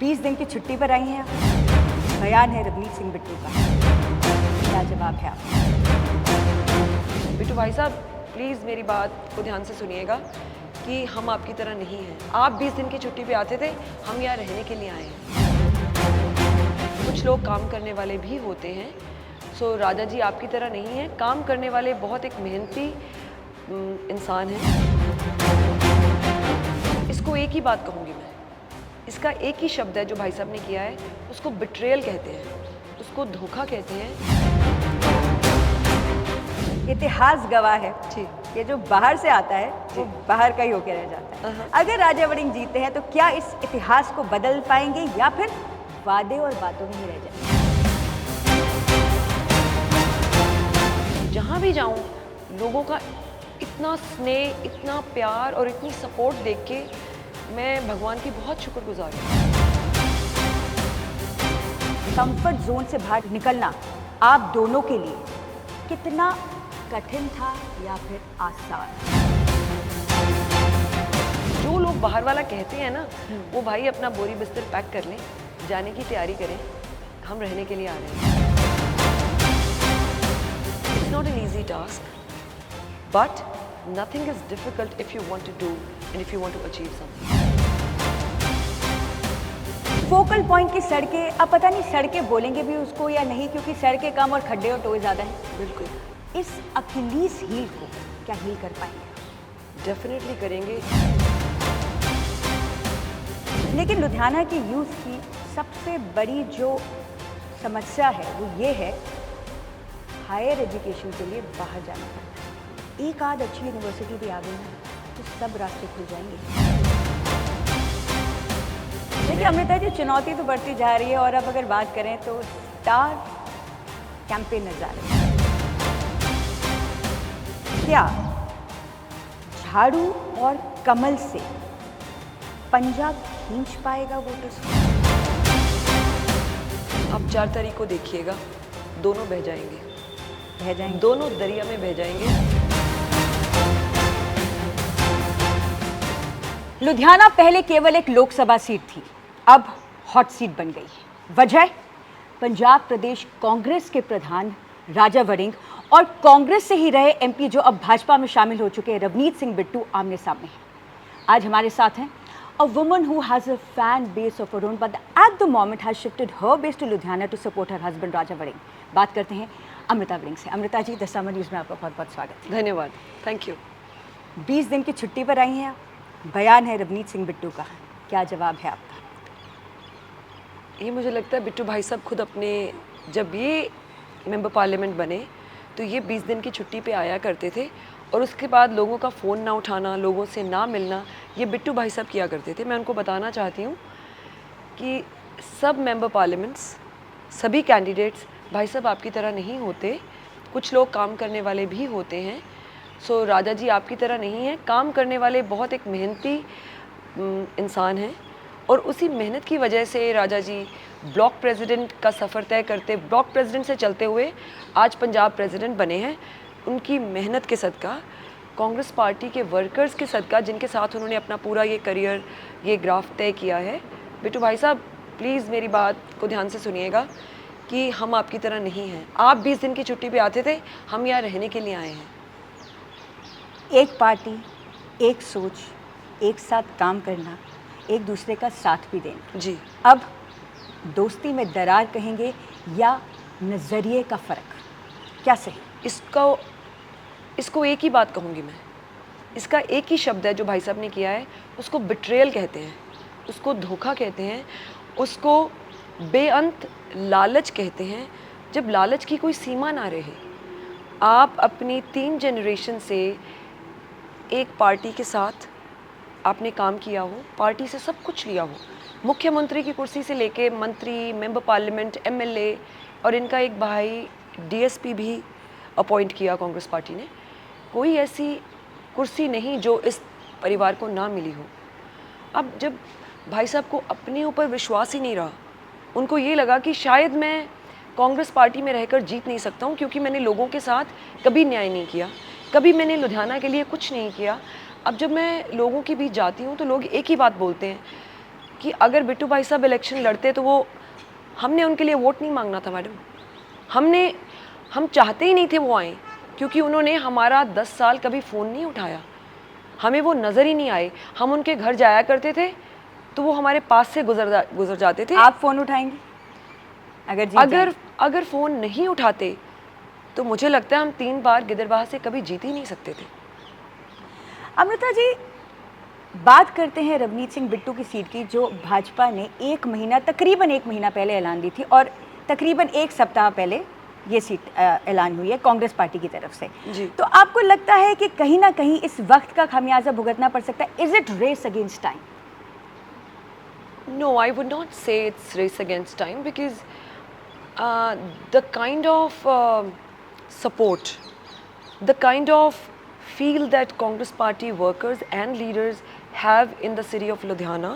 20 दिन की छुट्टी पर आई हैं आप। बयान है रवनीत सिंह बिट्टू का, क्या जवाब है आपका? बिट्टू भाई साहब, प्लीज़ मेरी बात को ध्यान से सुनिएगा कि हम आपकी तरह नहीं हैं। आप 20 दिन की छुट्टी पे आते थे, हम यहाँ रहने के लिए आए हैं। कुछ लोग काम करने वाले भी होते हैं। सो राजा जी आपकी तरह नहीं है, काम करने वाले बहुत एक मेहनती इंसान हैं। इसको एक ही बात कहूँगी मैं, इसका एक ही शब्द है जो भाई साहब ने किया है, उसको बिट्रेयल कहते हैं, उसको धोखा कहते हैं। इतिहास गवाह है जी, ये जो बाहर से आता है वो बाहर का ही होकर रह जाता है। अगर राजा वड़िंग जीते हैं तो क्या इस इतिहास को बदल पाएंगे या फिर वादे और बातों में ही रह जाएंगे? जहाँ भी जाऊँ लोगों का इतना स्नेह, इतना प्यार और इतनी सपोर्ट देख के मैं भगवान की बहुत शुक्रगुजार हूँ। कंफर्ट जोन से बाहर निकलना आप दोनों के लिए कितना कठिन था या फिर आसान? जो लोग बाहर वाला कहते हैं ना, वो भाई अपना बोरी बिस्तर पैक कर लें, जाने की तैयारी करें, हम रहने के लिए आ रहे हैं। It's not an easy task, but nothing is difficult if you want to do and if you want to achieve something. Focal point की सड़कें, अब पता नहीं सड़कें बोलेंगे भी उसको या नहीं, क्योंकि सड़कें कम और खड्डे और टोए ज़्यादा हैं। बिल्कुल, इस अखिलीस हील को क्या हील कर पाएंगे? डेफिनेटली करेंगे। लेकिन लुधियाना की यूथ की सबसे बड़ी जो समस्या है वो ये है, हायर एजुकेशन के लिए बाहर जाना पड़ता है। एक आध अच्छी यूनिवर्सिटी भी आ गई ना तो सब रास्ते खुल जाएंगे। देखिए अमृता जी, चुनौती तो बढ़ती जा रही है और अब अगर बात करें तो स्टार कैंपेनर आ रहे हैं। क्या झाड़ू और कमल से पंजाब खींच पाएगा वोटर्स को? आप 4 तारीख को देखिएगा, दोनों बह जाएंगे, बह जाएंगे, दोनों दरिया में बह जाएंगे। लुधियाना पहले केवल एक लोकसभा सीट थी, अब हॉट सीट बन गई। वजह, पंजाब प्रदेश कांग्रेस के प्रधान राजा वड़िंग और कांग्रेस से ही रहे एमपी जो अब भाजपा में शामिल हो चुके हैं रवनीत सिंह बिट्टू आमने सामने हैं। आज हमारे साथ हैं a woman who has a fan base of her own, but at the moment has shifted her base to Ludhiana to support her husband Raja Vड़िंग। बात करते हैं अमृता वड़िंग से। Amrita ji, the summer news में आपका बहुत बहुत स्वागत है। धन्यवाद, थैंक यू। 20 दिन की छुट्टी पर आई हैं आप। बयान है रवनीत सिंह बिट्टू का, क्या जवाब है आपका? ये मुझे लगता है बिट्टू भाई साहब खुद अपने, जब ये मेंबर पार्लियामेंट बने तो ये 20 दिन की छुट्टी पे आया करते थे और उसके बाद लोगों का फ़ोन ना उठाना, लोगों से ना मिलना, ये बिट्टू भाई साहब किया करते थे। मैं उनको बताना चाहती हूँ कि सब मेंबर पार्लियामेंट्स, सभी कैंडिडेट्स भाई साहब आपकी तरह नहीं होते। कुछ लोग काम करने वाले भी होते हैं। सो राजा जी आपकी तरह नहीं है, काम करने वाले बहुत एक मेहनती इंसान हैं और उसी मेहनत की वजह से राजा जी ब्लॉक प्रेसिडेंट का सफ़र तय करते, ब्लॉक प्रेसिडेंट से चलते हुए आज पंजाब प्रेसिडेंट बने हैं। उनकी मेहनत के सदका, कांग्रेस पार्टी के वर्कर्स के सदका, जिनके साथ उन्होंने अपना पूरा ये करियर, ये ग्राफ तय किया है। बिट्टू भाई साहब, प्लीज़ मेरी बात को ध्यान से सुनिएगा कि हम आपकी तरह नहीं हैं। आप 20 दिन की छुट्टी पे आते थे, हम यहाँ रहने के लिए आए हैं। एक पार्टी, एक सोच, एक साथ काम करना, एक दूसरे का साथ भी देना। जी, अब दोस्ती में दरार कहेंगे या नज़रिए का फ़र्क, क्या सही? इसको एक ही बात कहूँगी मैं, इसका एक ही शब्द है जो भाई साहब ने किया है, उसको बिट्रेयल कहते हैं, उसको धोखा कहते हैं, उसको बेअंत लालच कहते हैं। जब लालच की कोई सीमा ना रहे, आप अपनी 3 जनरेशन से एक पार्टी के साथ आपने काम किया हो, पार्टी से सब कुछ लिया हो, मुख्यमंत्री की कुर्सी से लेके मंत्री, मेंबर पार्लियामेंट, एमएलए, और इनका एक भाई डीएसपी भी अपॉइंट किया कांग्रेस पार्टी ने। कोई ऐसी कुर्सी नहीं जो इस परिवार को ना मिली हो। अब जब भाई साहब को अपने ऊपर विश्वास ही नहीं रहा, उनको ये लगा कि शायद मैं कांग्रेस पार्टी में रहकर जीत नहीं सकता हूँ, क्योंकि मैंने लोगों के साथ कभी न्याय नहीं किया, कभी मैंने लुधियाना के लिए कुछ नहीं किया। अब जब मैं लोगों के बीच जाती हूँ तो लोग एक ही बात बोलते हैं कि अगर बिट्टू भाई साहब इलेक्शन लड़ते तो वो, हमने उनके लिए वोट नहीं मांगना था मैडम, हम चाहते ही नहीं थे वो आए, क्योंकि उन्होंने हमारा 10 साल कभी फ़ोन नहीं उठाया, हमें वो नज़र ही नहीं आए। हम उनके घर जाया करते थे तो वो हमारे पास से गुजर जाते थे। आप फ़ोन उठाएंगे अगर जीत जाएं? अगर फ़ोन नहीं उठाते तो मुझे लगता है हम 3 बार गिदरबाहा से कभी जीत ही नहीं सकते थे। अमृता जी, बात करते हैं रवनीत सिंह बिट्टू की सीट की, जो भाजपा ने तकरीबन एक महीना पहले ऐलान दी थी और तकरीबन एक सप्ताह पहले ये सीट ऐलान हुई है कांग्रेस पार्टी की तरफ से। जी। तो आपको लगता है कि कहीं ना कहीं इस वक्त का खामियाजा भुगतना पड़ सकता है? Is it race against time? No, I would not say it's race against time, because the kind of support, the kind of feel that Congress party workers and leaders have in the city of Ludhiana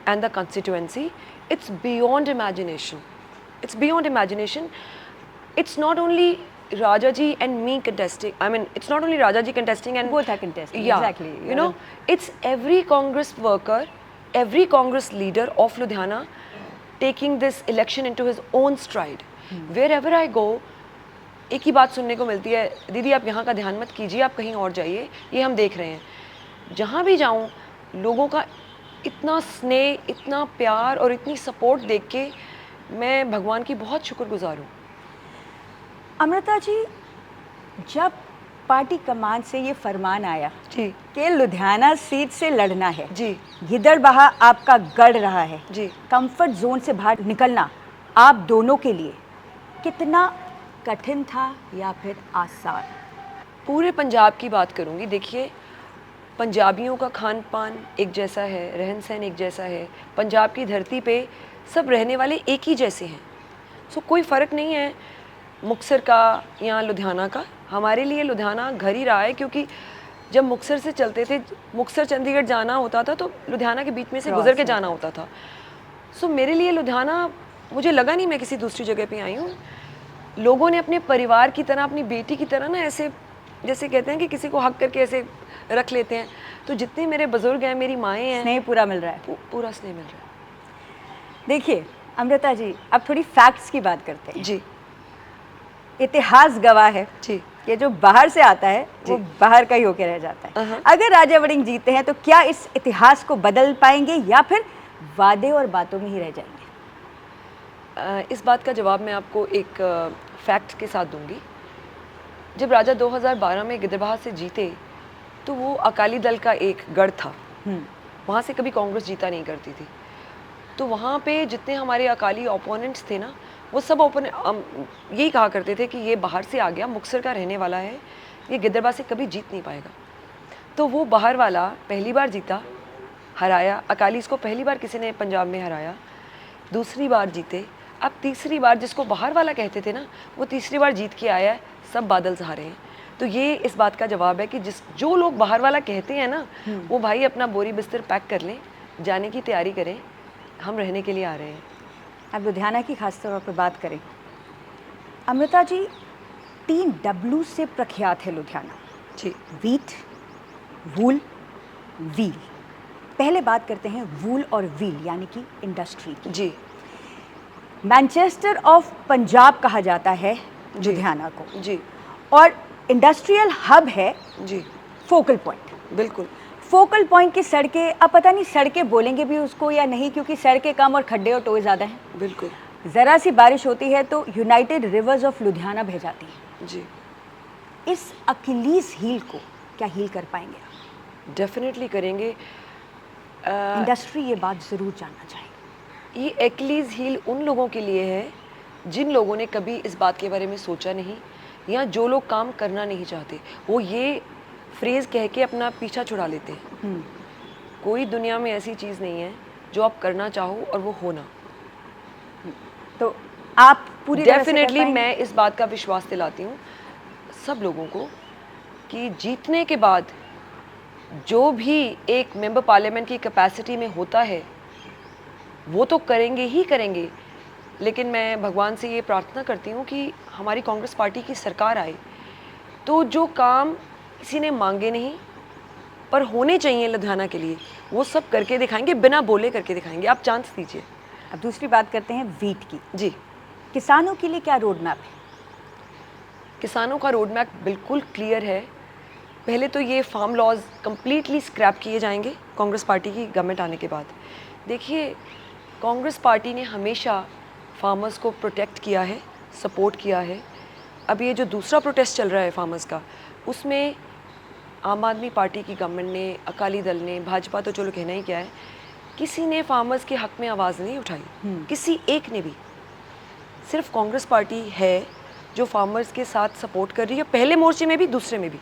and the constituency, it's beyond imagination. It's beyond imagination. It's not only Rajaji and me contesting. I mean, it's not only Rajaji contesting and Both are contesting, yeah, exactly. You know, it's every Congress worker, every Congress leader of Ludhiana taking this election into his own stride. Wherever I go, एक ही बात सुनने को मिलती है, दीदी आप यहाँ का ध्यान मत कीजिए, आप कहीं और जाइए, ये हम देख रहे हैं। जहाँ भी जाऊँ लोगों का इतना स्नेह, इतना प्यार और इतनी सपोर्ट देख के मैं भगवान की बहुत शुक्रगुजार हूँ। अमृता जी, जब पार्टी कमान से ये फरमान आया जी कि लुधियाना सीट से लड़ना है, जी गिदड़बाहा आपका गढ़ रहा है, जी, कंफर्ट जोन से बाहर निकलना आप दोनों के लिए कितना कठिन था या फिर आसान? पूरे पंजाब की बात करूँगी। देखिए, पंजाबियों का खान पान एक जैसा है, रहन सहन एक जैसा है, पंजाब की धरती पे सब रहने वाले एक ही जैसे हैं। सो कोई फ़र्क नहीं है मुक्तसर का या लुधियाना का। हमारे लिए लुधियाना घर ही रहा है, क्योंकि जब मुक्तसर से चलते थे, मुक्तसर चंडीगढ़ जाना होता था तो लुधियाना के बीच में से गुजर के जाना होता था। सो मेरे लिए लुधियाना, मुझे लगा नहीं मैं किसी दूसरी जगह पे आई हूँ। लोगों ने अपने परिवार की तरह, अपनी बेटी की तरह ना, ऐसे जैसे कहते हैं कि किसी को हक करके ऐसे रख लेते हैं, तो जितने मेरे बुजुर्ग हैं, मेरी माएँ हैं, स्नेह पूरा मिल रहा है। पूरा स्नेह मिल रहा है। देखिए अमृता जी, अब थोड़ी फैक्ट्स की बात करते हैं। जी इतिहास गवाह है जी, कि जो बाहर से आता है वो जी। बाहर का ही होके रह जाता है। अगर राजा वड़िंग जीते हैं तो क्या इस इतिहास को बदल पाएंगे या फिर वादे और बातों में ही रह जाएंगे? इस बात का जवाब मैं आपको एक फैक्ट के साथ दूंगी। जब राजा 2012 में गिदरबाहा से जीते तो वो अकाली दल का एक गढ़ था, वहाँ से कभी कांग्रेस जीता नहीं करती थी। तो वहाँ पे जितने हमारे अकाली ओपोनेंट्स थे ना, वो सब यही कहा करते थे कि ये बाहर से आ गया, मुक्तसर का रहने वाला है, ये गिदरबाहा से कभी जीत नहीं पाएगा। तो वो बाहर वाला पहली बार जीता, हराया। अकाली इसको पहली बार किसी ने पंजाब में हराया, दूसरी बार जीते। अब तीसरी बार, जिसको बाहर वाला कहते थे ना, वो तीसरी बार जीत के आया है, सब बादल सहारे हैं। तो ये इस बात का जवाब है कि जो लोग बाहर वाला कहते हैं ना, वो भाई अपना बोरी बिस्तर पैक कर लें, जाने की तैयारी करें, हम रहने के लिए आ रहे हैं। अब लुधियाना की खास तौर पर बात करें, अमृता जी, 3 W से प्रख्यात है लुधियाना। जी, वीट, वूल, व्हील। पहले बात करते हैं वूल और व्हील यानी कि इंडस्ट्री की। जी मैनचेस्टर ऑफ पंजाब कहा जाता है लुधियाना को, जी और इंडस्ट्रियल हब है, जी, फोकल पॉइंट। बिल्कुल। फोकल पॉइंट की सड़कें, अब पता नहीं सड़कें बोलेंगे भी उसको या नहीं, क्योंकि सड़कें कम और खड्डे और टोए ज़्यादा हैं। बिल्कुल। ज़रा सी बारिश होती है तो यूनाइटेड रिवर्स ऑफ लुधियाना बह जाती है। जी, इस अकिलीज हील को क्या हील कर पाएंगे आप? डेफिनेटली करेंगे। इंडस्ट्री ये बात ज़रूर जानना चाहिए। ये एक्लीज हील उन लोगों के लिए है जिन लोगों ने कभी इस बात के बारे में सोचा नहीं, या जो लोग काम करना नहीं चाहते, वो ये फ्रेज़ कह के अपना पीछा छुड़ा लेते हैं। कोई दुनिया में ऐसी चीज़ नहीं है जो आप करना चाहो और वो होना। तो आप पूरी तरह से कर डेफिनेटली पाएंगे? मैं इस बात का विश्वास दिलाती हूँ सब लोगों को कि जीतने के बाद जो भी एक मेंबर पार्लियामेंट की कैपेसिटी में होता है वो तो करेंगे ही करेंगे, लेकिन मैं भगवान से ये प्रार्थना करती हूँ कि हमारी कांग्रेस पार्टी की सरकार आए तो जो काम किसी ने मांगे नहीं पर होने चाहिए लुधियाना के लिए, वो सब करके दिखाएंगे, बिना बोले करके दिखाएंगे, आप चांस दीजिए। अब दूसरी बात करते हैं वीट की। जी, किसानों के लिए क्या रोड मैप है? किसानों का रोड मैप बिल्कुल क्लियर है। पहले तो ये फार्म लॉज कम्प्लीटली स्क्रैप किए जाएंगे कांग्रेस पार्टी की गवर्नमेंट आने के बाद। देखिए, कांग्रेस पार्टी ने हमेशा फार्मर्स को प्रोटेक्ट किया है, सपोर्ट किया है। अब ये जो दूसरा प्रोटेस्ट चल रहा है फार्मर्स का, उसमें आम आदमी पार्टी की गवर्नमेंट ने, अकाली दल ने, भाजपा तो चलो कहना ही क्या है, किसी ने फार्मर्स के हक में आवाज़ नहीं उठाई, किसी एक ने भी। सिर्फ कांग्रेस पार्टी है जो फार्मर्स के साथ सपोर्ट कर रही है, पहले मोर्चे में भी, दूसरे में भी।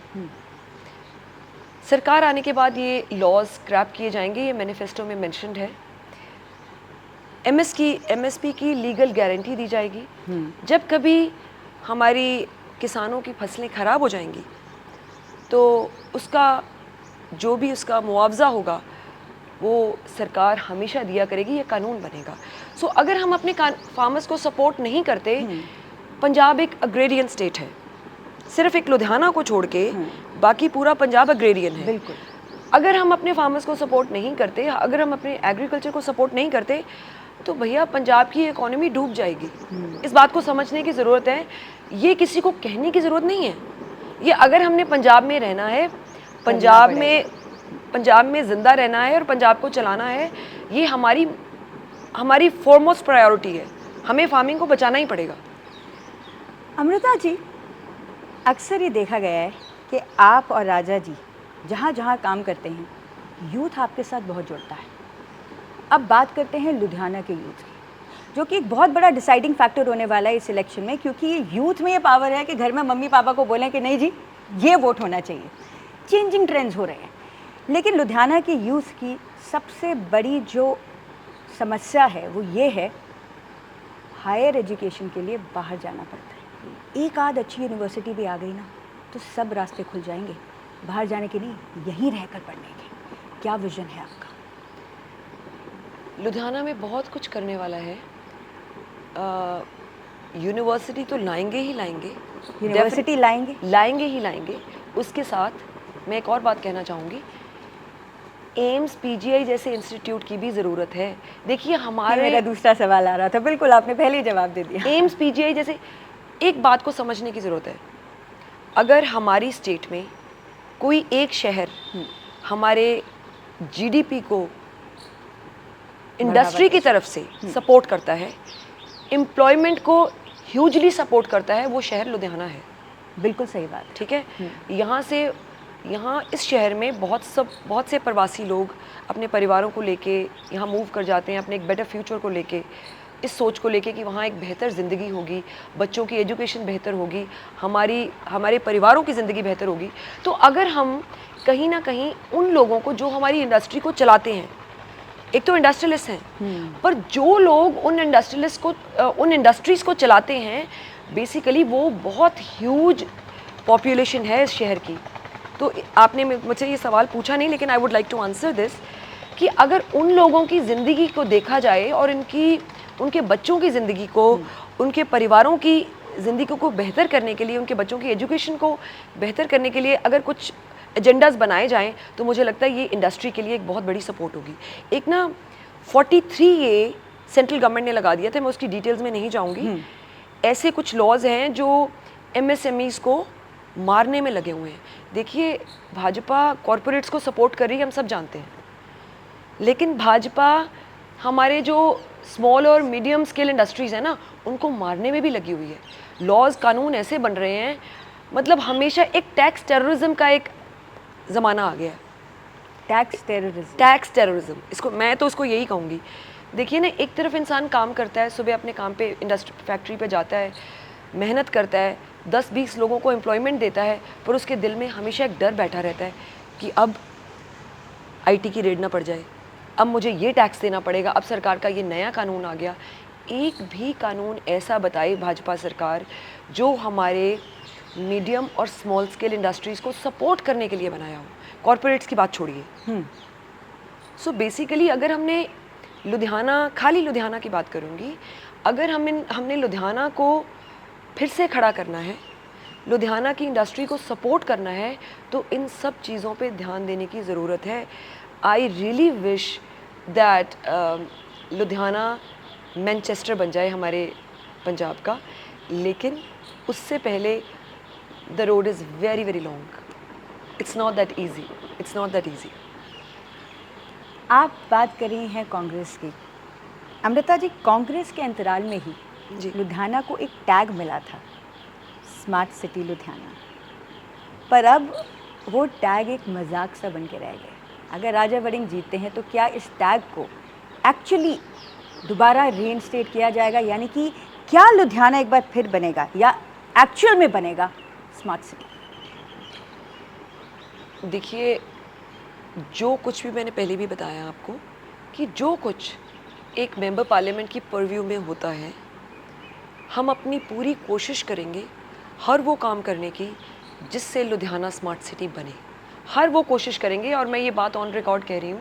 सरकार आने के बाद ये लॉज स्क्रैप किए जाएंगे, ये मैनिफेस्टो में मेंशन्ड है। एमएसपी की लीगल गारंटी दी जाएगी। जब कभी हमारी किसानों की फसलें ख़राब हो जाएंगी तो उसका जो भी उसका मुआवजा होगा वो सरकार हमेशा दिया करेगी, ये कानून बनेगा। सो अगर हम अपने फार्मर्स को सपोर्ट नहीं करते, पंजाब एक अग्रेरियन स्टेट है, सिर्फ एक लुधियाना को छोड़ के बाकी पूरा पंजाब अग्रेरियन है। बिल्कुल। अगर हम अपने फार्मर्स को सपोर्ट नहीं करते, अगर हम अपने एग्रीकल्चर को सपोर्ट नहीं करते, तो भैया पंजाब की इकोनॉमी डूब जाएगी। इस बात को समझने की ज़रूरत है, ये किसी को कहने की ज़रूरत नहीं है। ये अगर हमने पंजाब में रहना है, पंजाब में ज़िंदा रहना है और पंजाब को चलाना है, ये हमारी फॉरमोस्ट प्रायोरिटी है। हमें फार्मिंग को बचाना ही पड़ेगा। अमृता जी, अक्सर ये देखा गया है कि आप और राजा जी जहाँ जहाँ काम करते हैं, यूथ आपके साथ बहुत जुड़ता है। अब बात करते हैं लुधियाना के यूथ की, जो कि एक बहुत बड़ा डिसाइडिंग फैक्टर होने वाला है इस इलेक्शन में, क्योंकि ये यूथ में ये पावर है कि घर में मम्मी पापा को बोलें कि नहीं जी ये वोट होना चाहिए। चेंजिंग ट्रेंड्स हो रहे हैं, लेकिन लुधियाना के यूथ की सबसे बड़ी जो समस्या है वो ये है, हायर एजुकेशन के लिए बाहर जाना पड़ता है। एक आध अच्छी यूनिवर्सिटी भी आ गई ना तो सब रास्ते खुल जाएंगे, बाहर जाने के नहीं, यहीं रहकर पढ़ने के। क्या विजन है आपका? लुधियाना में बहुत कुछ करने वाला है। यूनिवर्सिटी तो लाएंगे ही लाएंगे, यूनिवर्सिटी लाएंगे ही लाएंगे। उसके साथ मैं एक और बात कहना चाहूँगी, एम्स पीजीआई जैसे इंस्टीट्यूट की भी ज़रूरत है। देखिए हमारे, मेरा दूसरा सवाल आ रहा था, बिल्कुल आपने पहले ही जवाब दे दिया। एम्स पीजीआई जैसे, एक बात को समझने की ज़रूरत है, अगर हमारी स्टेट में कोई एक शहर हमारे जीडीपी को इंडस्ट्री की तरफ से सपोर्ट करता है, एम्प्लॉयमेंट को ह्यूजली सपोर्ट करता है, वो शहर लुधियाना है। बिल्कुल सही बात। ठीक है, यहाँ इस शहर में बहुत से प्रवासी लोग अपने परिवारों को लेके यहाँ मूव कर जाते हैं, अपने एक बेटर फ्यूचर को लेके, इस सोच को लेके कि वहाँ एक बेहतर ज़िंदगी होगी, बच्चों की एजुकेशन बेहतर होगी, हमारे परिवारों की ज़िंदगी बेहतर होगी। तो अगर हम कहीं ना कहीं उन लोगों को जो हमारी इंडस्ट्री को चलाते हैं, एक तो इंडस्ट्रियलिस्ट हैं, पर जो लोग उन इंडस्ट्रीज़ को चलाते हैं, बेसिकली वो बहुत ह्यूज पॉपुलेशन है इस शहर की। तो आपने मुझसे ये सवाल पूछा नहीं, लेकिन I would like to answer this, कि अगर उन लोगों की ज़िंदगी को देखा जाए और उनके बच्चों की ज़िंदगी को, उनके परिवारों की ज़िंदगी को बेहतर करने के लिए, उनके बच्चों की एजुकेशन को बेहतर करने के लिए अगर कुछ एजेंडाज बनाए जाएं, तो मुझे लगता है ये इंडस्ट्री के लिए एक बहुत बड़ी सपोर्ट होगी। एक ना 43A सेंट्रल गवर्नमेंट ने लगा दिया था, मैं उसकी डिटेल्स में नहीं जाऊंगी। ऐसे कुछ लॉज हैं जो एमएसएमईज को मारने में लगे हुए हैं। देखिए, भाजपा कॉरपोरेट्स को सपोर्ट कर रही है, हम सब जानते हैं, लेकिन भाजपा हमारे जो स्मॉल और मीडियम स्केल इंडस्ट्रीज़ हैं ना, उनको मारने में भी लगी हुई है। लॉज, कानून ऐसे बन रहे हैं, मतलब हमेशा एक टैक्स टेररिज्म का एक ज़माना आ गया है। टैक्स टेररिज्म, इसको मैं तो उसको यही कहूँगी। देखिए ना, एक तरफ इंसान काम करता है, सुबह अपने काम पे फैक्ट्री पे जाता है, मेहनत करता है, 10-20 लोगों को एम्प्लॉयमेंट देता है, पर उसके दिल में हमेशा एक डर बैठा रहता है कि अब आईटी की रेड ना पड़ जाए, अब मुझे ये टैक्स देना पड़ेगा, अब सरकार का ये नया कानून आ गया। एक भी कानून ऐसा बताए भाजपा सरकार जो हमारे मीडियम और स्मॉल स्केल इंडस्ट्रीज़ को सपोर्ट करने के लिए बनाया हो, कॉरपोरेट्स की बात छोड़िए। सो बेसिकली अगर हमने खाली लुधियाना की बात करूँगी, अगर हमने लुधियाना को फिर से खड़ा करना है, लुधियाना की इंडस्ट्री को सपोर्ट करना है, तो इन सब चीज़ों पे ध्यान देने की ज़रूरत है। I really wish that Ludhiana Manchester बन जाए हमारे पंजाब का, लेकिन उससे पहले the road is very very long. It's not that easy, it's not that easy. आप बात कर रही हैं कांग्रेस की. अमृता जी, कांग्रेस के अंतराल में ही जी. लुधियाना को एक टैग मिला था, स्मार्ट सिटी लुधियाना, पर अब वो टैग एक मजाक सा बन के रह गया. अगर राजा वड़िंग जीतते हैं तो क्या इस टैग को एक्चुअली दोबारा रीइंस्टेट किया जाएगा, यानी कि क्या लुधियाना एक बार फिर बनेगा या एक्चुअल में बनेगा स्मार्ट सिटी? देखिए, जो कुछ भी मैंने पहले भी बताया आपको कि जो कुछ एक मेंबर पार्लियामेंट की परव्यू में होता है, हम अपनी पूरी कोशिश करेंगे हर वो काम करने की जिससे लुधियाना स्मार्ट सिटी बने. हर वो कोशिश करेंगे, और मैं ये बात ऑन रिकॉर्ड कह रही हूँ,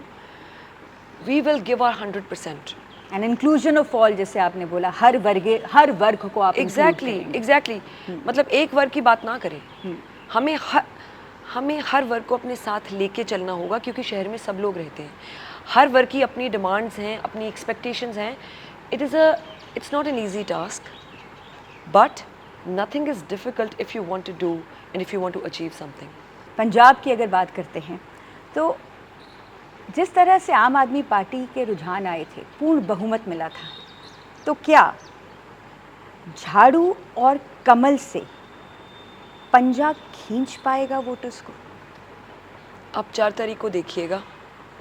we will give our 100%. And inclusion of all, जैसे आपने बोला, हर वर्ग को आप एग्जैक्टली. मतलब एक वर्ग की बात ना करें. हमें हर वर्ग को अपने साथ लेके चलना होगा, क्योंकि शहर में सब लोग रहते हैं. हर वर्ग की अपनी डिमांड्स हैं, अपनी एक्सपेक्टेशंस हैं. It's not an easy task, but nothing is difficult if you want to do and if you want to achieve something. Punjab की अगर बात करते हैं तो जिस तरह से आम आदमी पार्टी के रुझान आए थे, पूर्ण बहुमत मिला था, तो क्या झाड़ू और कमल से पंजाब खींच पाएगा वोटर्स को? आप 4 तारीख को देखिएगा,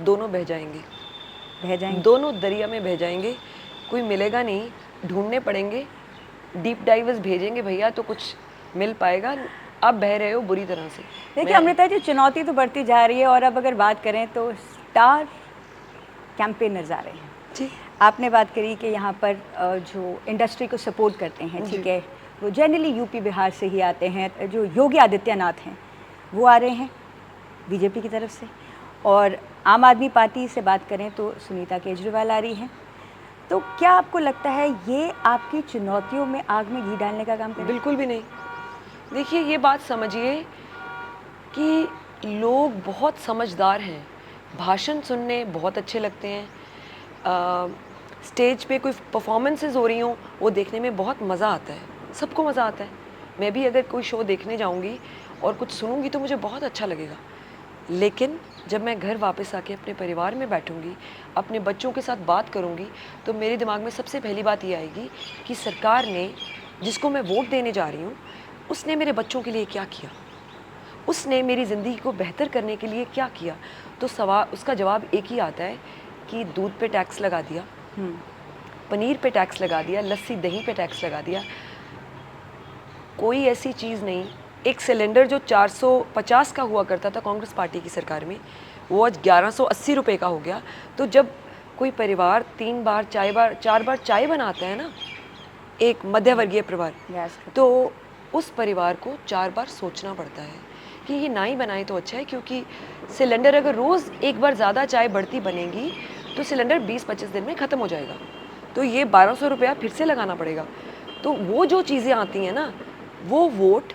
दोनों बह जाएंगे. बह जाएंगे दोनों दरिया में बह जाएंगे. कोई मिलेगा नहीं, ढूंढने पड़ेंगे, डीप डाइवर्स भेजेंगे भैया तो कुछ मिल पाएगा. आप बह रहे हो बुरी तरह से. देखिए अमृता जी, चुनौती तो बढ़ती जा रही है, और अब अगर बात करें तो स्टार कैंपेनर्स आ रहे हैं. जी. आपने बात करी कि यहाँ पर जो इंडस्ट्री को सपोर्ट करते हैं, ठीक है, वो जनरली यूपी बिहार से ही आते हैं. जो योगी आदित्यनाथ हैं वो आ रहे हैं बीजेपी की तरफ से, और आम आदमी पार्टी से बात करें तो सुनीता केजरीवाल आ रही हैं. तो क्या आपको लगता है ये आपकी चुनौतियों में आग में घी डालने का काम करेगा? बिल्कुल भी नहीं. देखिए, ये बात समझिए कि लोग बहुत समझदार हैं. भाषण सुनने बहुत अच्छे लगते हैं. स्टेज पे कोई परफॉर्मेंसेस हो रही हों, वो देखने में बहुत मज़ा आता है. सबको मज़ा आता है. मैं भी अगर कोई शो देखने जाऊंगी और कुछ सुनूंगी तो मुझे बहुत अच्छा लगेगा. लेकिन जब मैं घर वापस आके अपने परिवार में बैठूंगी, अपने बच्चों के साथ बात करूंगी, तो मेरे दिमाग में सबसे पहली बात ये आएगी कि सरकार ने, जिसको मैं वोट देने जा रही हूँ, उसने मेरे बच्चों के लिए क्या किया, उसने मेरी ज़िंदगी को बेहतर करने के लिए क्या किया. तो उसका जवाब एक ही आता है कि दूध पे टैक्स लगा दिया, पनीर पे टैक्स लगा दिया, लस्सी दही पे टैक्स लगा दिया. कोई ऐसी चीज़ नहीं. एक सिलेंडर जो 450 का हुआ करता था कांग्रेस पार्टी की सरकार में, वो आज 1180 रुपये का हो गया. तो जब कोई परिवार 4 बार चाय बनाता है ना, एक मध्यवर्गीय परिवार, तो उस परिवार को 4 बार सोचना पड़ता है कि ये ना ही बनाए तो अच्छा है, क्योंकि सिलेंडर अगर रोज़ एक बार ज़्यादा चाय बढ़ती बनेगी तो सिलेंडर 20-25 दिन में ख़त्म हो जाएगा. तो ये 1200 रुपया फिर से लगाना पड़ेगा. तो वो जो चीज़ें आती हैं ना, वो वोट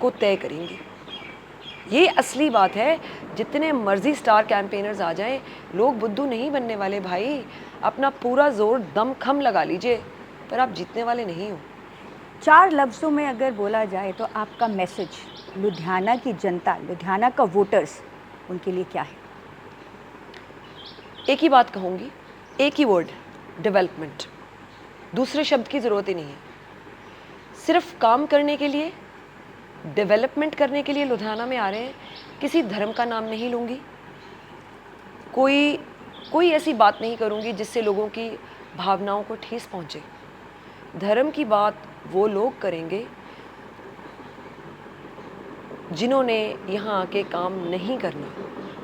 को तय करेंगी. ये असली बात है. जितने मर्जी स्टार कैंपेनर्स आ जाएं, लोग बुद्धू नहीं बनने वाले भाई. अपना पूरा जोर दमखम लगा लीजिए, पर आप जीतने वाले नहीं हो. 4 लफ्ज़ों में अगर बोला जाए तो आपका मैसेज लुधियाना की जनता, लुधियाना का वोटर्स, उनके लिए क्या है? एक ही बात कहूँगी, एक ही वर्ड, डेवलपमेंट. दूसरे शब्द की ज़रूरत ही नहीं है. सिर्फ काम करने के लिए, डेवलपमेंट करने के लिए लुधियाना में आ रहे हैं. किसी धर्म का नाम नहीं लूँगी, कोई ऐसी बात नहीं करूँगी जिससे लोगों की भावनाओं को ठेस पहुँचे. धर्म की बात वो लोग करेंगे जिन्होंने यहाँ आके काम नहीं करना.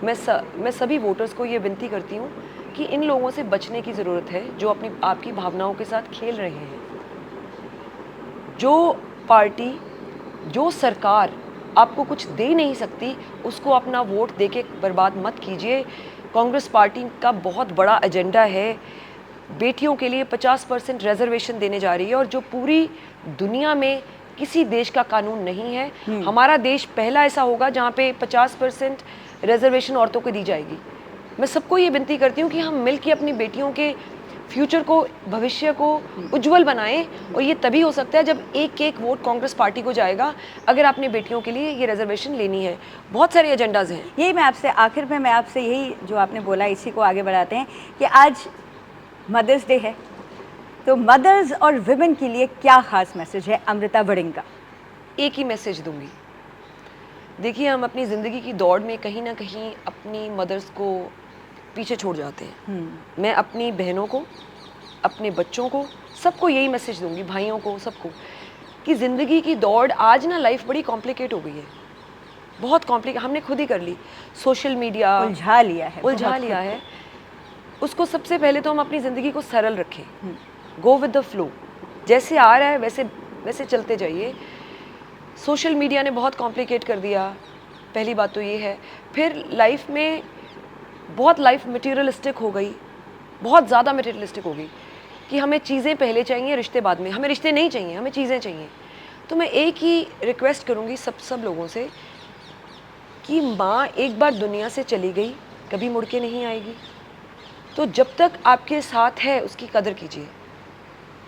मैं सभी वोटर्स को ये विनती करती हूँ कि इन लोगों से बचने की ज़रूरत है जो आपकी भावनाओं के साथ खेल रहे हैं. जो पार्टी, जो सरकार आपको कुछ दे नहीं सकती, उसको अपना वोट देके बर्बाद मत कीजिए. कांग्रेस पार्टी का बहुत बड़ा एजेंडा है. बेटियों के लिए 50% रिजर्वेशन देने जा रही है, और जो पूरी दुनिया में किसी देश का कानून नहीं है. हमारा देश पहला ऐसा होगा जहाँ पे 50% रिजर्वेशन औरतों को दी जाएगी. मैं सबको ये विनती करती हूँ कि हम मिल के अपनी बेटियों के फ्यूचर को, भविष्य को उज्जवल बनाएं, और ये तभी हो सकता है जब एक एक वोट कांग्रेस पार्टी को जाएगा, अगर आपने बेटियों के लिए ये रिजर्वेशन लेनी है। बहुत सारे एजेंडाज हैं। यही मैं आपसे आखिर में मैं आपसे यही जो आपने बोला इसी को आगे बढ़ाते हैं कि आज मदर्स डे है, तो मदर्स और विमेन के लिए क्या खास मैसेज है अमृता वड़िंग का? एक ही मैसेज दूंगी। देखिए, हम अपनी ज़िंदगी की दौड़ में कहीं ना कहीं अपनी मदर्स को पीछे छोड़ जाते हैं। मैं अपनी बहनों को, अपने बच्चों को, सबको यही मैसेज दूंगी, भाइयों को, सबको, कि ज़िंदगी की दौड़ आज ना लाइफ बड़ी कॉम्प्लिकेट हो गई है, बहुत कॉम्प्लिकेट, हमने खुद ही कर ली। सोशल मीडिया उलझा लिया है, उलझा बहुत लिया है। उसको सबसे पहले तो हम अपनी ज़िंदगी को सरल रखें, गो विद द फ्लो, जैसे आ रहा है वैसे वैसे चलते जाइए। सोशल मीडिया ने बहुत कॉम्प्लिकेट कर दिया, पहली बात तो ये है। फिर लाइफ में बहुत लाइफ मटेरियलिस्टिक हो गई, बहुत ज़्यादा मटेरियलिस्टिक हो गई कि हमें चीज़ें पहले चाहिए, रिश्ते बाद में। हमें रिश्ते नहीं चाहिए, हमें चीज़ें चाहिए। तो मैं एक ही रिक्वेस्ट करूँगी सब लोगों से कि माँ एक बार दुनिया से चली गई, कभी मुड़ के नहीं आएगी, तो जब तक आपके साथ है उसकी कदर कीजिए।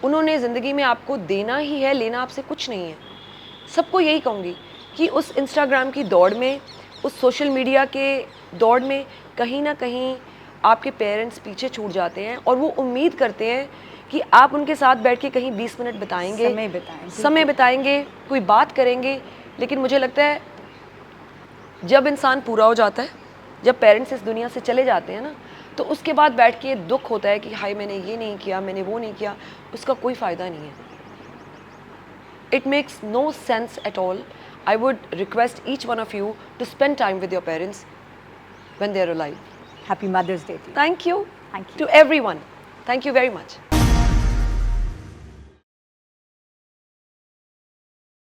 उन्होंने ज़िंदगी में आपको देना ही है, लेना आपसे कुछ नहीं है। सबको यही कहूँगी कि उस इंस्टाग्राम की दौड़ में, उस सोशल मीडिया के दौड़ में कहीं ना कहीं आपके पेरेंट्स पीछे छूट जाते हैं, और वो उम्मीद करते हैं कि आप उनके साथ बैठ के कहीं 20 मिनट बिताएंगे, समय बिताएंगे, कोई बात करेंगे। लेकिन मुझे लगता है जब इंसान पूरा हो जाता है, जब पेरेंट्स इस दुनिया से चले जाते हैं ना, तो उसके बाद बैठ के दुख होता है कि हाय मैंने ये नहीं किया, मैंने वो नहीं किया। उसका कोई फ़ायदा नहीं है। It makes no sense at all. I would request each one of you to spend time with your parents when they are alive. Happy Mother's Day to you. Thank you. Thank you. To everyone. Thank you very much.